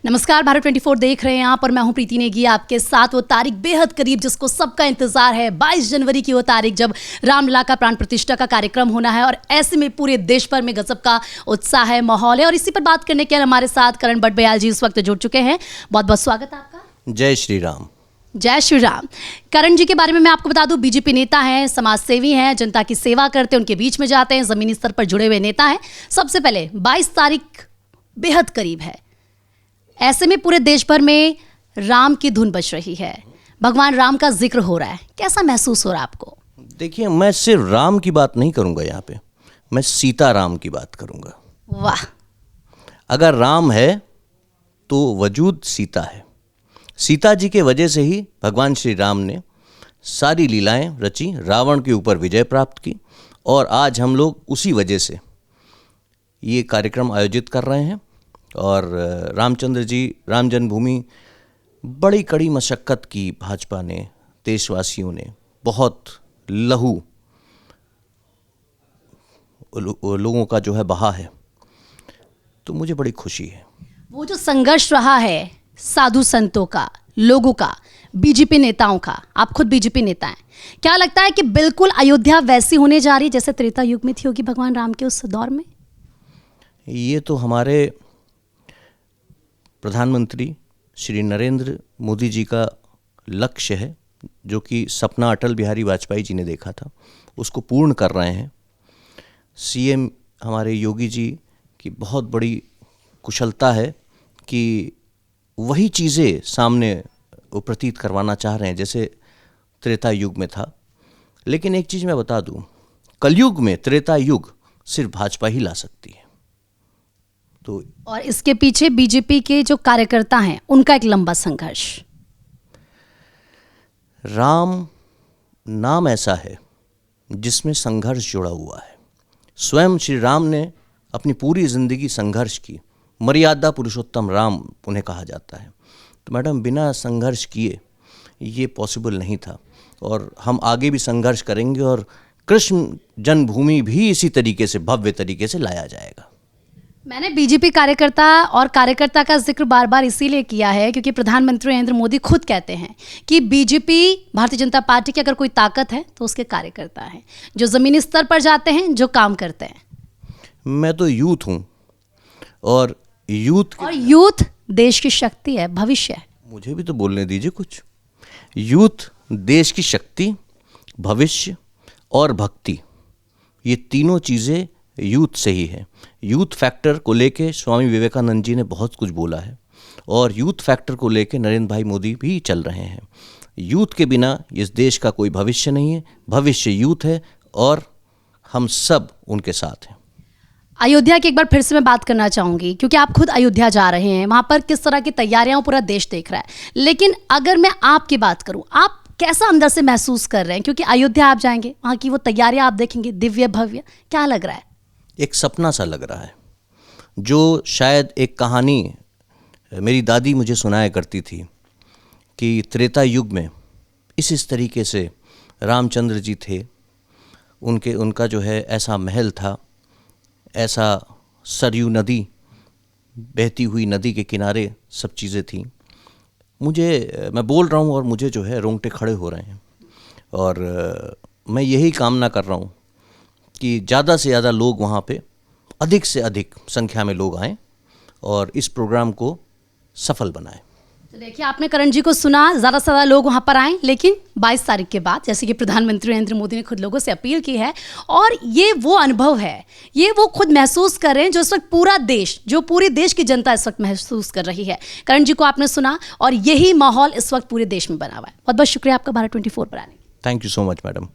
नमस्कार, भारत 24 देख रहे हैं आप और मैं हूं प्रीति नेगी आपके साथ। वो तारीख बेहद करीब जिसको सबका इंतजार है, 22 जनवरी की वो तारीख जब रामलला का प्राण प्रतिष्ठा का कार्यक्रम होना है और ऐसे में पूरे देश भर में गजब का उत्साह है, माहौल है। और इसी पर बात करने के लिए हमारे साथ करण बटबयाल जी इस वक्त जुड़ चुके हैं। बहुत बहुत स्वागत है आपका। जय श्री राम। जय श्री राम। करण जी के बारे में मैं आपको बता दूं, बीजेपी नेता हैं, समाज सेवी हैं, जनता की सेवा करते हैं, उनके बीच में जाते हैं, जमीनी स्तर पर जुड़े हुए नेता हैं। सबसे पहले 22 तारीख बेहद करीब है, ऐसे में पूरे देश भर में राम की धुन बज रही है, भगवान राम का जिक्र हो रहा है। कैसा महसूस हो रहा है आपको? देखिए, मैं सिर्फ राम की बात नहीं करूंगा, यहाँ पे मैं सीता राम की बात करूंगा। वाह। अगर राम है तो वजूद सीता है। सीता जी के वजह से ही भगवान श्री राम ने सारी लीलाएं रची, रावण के ऊपर विजय प्राप्त की, और आज हम लोग उसी वजह से ये कार्यक्रम आयोजित कर रहे हैं। और रामचंद्र जी, राम जन्मभूमि, बड़ी कड़ी मशक्क़त की भाजपा ने, देशवासियों ने, बहुत लहू लोगों का जो है बहा है, तो मुझे बड़ी खुशी है। वो जो संघर्ष रहा है साधु संतों का, लोगों का, बीजेपी नेताओं का, आप खुद बीजेपी नेता हैं, क्या लगता है कि बिल्कुल अयोध्या वैसी होने जा रही जैसे त्रेता युग में थी होगी भगवान राम के उस दौर में? ये तो हमारे प्रधानमंत्री श्री नरेंद्र मोदी जी का लक्ष्य है, जो कि सपना अटल बिहारी वाजपेयी जी ने देखा था, उसको पूर्ण कर रहे हैं। सीएम हमारे योगी जी की बहुत बड़ी कुशलता है कि वही चीज़ें सामने वो प्रतीत करवाना चाह रहे हैं जैसे त्रेता युग में था। लेकिन एक चीज़ मैं बता दूं, कलयुग में त्रेता युग सिर्फ भाजपा ही ला सकती है। तो और इसके पीछे बीजेपी के जो कार्यकर्ता हैं उनका एक लंबा संघर्ष। राम नाम ऐसा है जिसमें संघर्ष जुड़ा हुआ है। स्वयं श्री राम ने अपनी पूरी जिंदगी संघर्ष की, मर्यादा पुरुषोत्तम राम उन्हें कहा जाता है। तो मैडम, बिना संघर्ष किए ये पॉसिबल नहीं था, और हम आगे भी संघर्ष करेंगे और कृष्ण जन्मभूमि भी इसी तरीके से, भव्य तरीके से लाया जाएगा। मैंने बीजेपी कार्यकर्ता का जिक्र बार बार इसीलिए किया है क्योंकि प्रधानमंत्री नरेंद्र मोदी खुद कहते हैं कि बीजेपी, भारतीय जनता पार्टी की अगर कोई ताकत है तो उसके कार्यकर्ता हैं, जो ज़मीनी स्तर पर जाते हैं, जो काम करते हैं। मैं तो यूथ हूँ, और यूथ देश की शक्ति है, भविष्य है। मुझे भी तो बोलने दीजिए कुछ। यूथ देश की शक्ति, भविष्य और भक्ति, ये तीनों चीज़ें यूथ से ही है। यूथ फैक्टर को लेके स्वामी विवेकानंद जी ने बहुत कुछ बोला है, और यूथ फैक्टर को लेके नरेंद्र भाई मोदी भी चल रहे हैं। यूथ के बिना इस देश का कोई भविष्य नहीं है, भविष्य यूथ है, और हम सब उनके साथ हैं। अयोध्या की एक बार फिर से मैं बात करना चाहूँगी क्योंकि आप खुद अयोध्या जा रहे हैं, वहाँ पर किस तरह की तैयारियाँ पूरा देश देख रहा है। लेकिन अगर मैं आपकी बात करूँ, आप कैसा अंदर से महसूस कर रहे हैं? क्योंकि अयोध्या आप जाएंगे, वहाँ की वो तैयारियाँ आप देखेंगे, दिव्य भव्य, क्या लग रहा है? एक सपना सा लग रहा है, जो शायद एक कहानी मेरी दादी मुझे सुनाया करती थी कि त्रेता युग में इस तरीके से रामचंद्र जी थे, उनका जो है ऐसा महल था, ऐसा सरयू नदी, बहती हुई नदी के किनारे सब चीज़ें थीं। मैं बोल रहा हूँ और मुझे जो है रोंगटे खड़े हो रहे हैं, और मैं यही कामना कर रहा हूँ कि ज़्यादा से ज़्यादा लोग वहाँ पे, अधिक से अधिक संख्या में लोग आएँ और इस प्रोग्राम को सफल बनाएं। तो देखिए, आपने करण जी को सुना, ज़्यादा से ज़्यादा लोग वहाँ पर आएँ, लेकिन 22 तारीख के बाद, जैसे कि प्रधानमंत्री नरेंद्र मोदी ने खुद लोगों से अपील की है, और ये वो अनुभव है, ये वो खुद महसूस कर रहे हैं जो इस वक्त पूरा देश, जो पूरी देश की जनता इस वक्त महसूस कर रही है। करण जी को आपने सुना, और यही माहौल इस वक्त पूरे देश में बना हुआ है। बहुत बहुत शुक्रिया आपका भारत 24 पर आने। Thank you so much madam.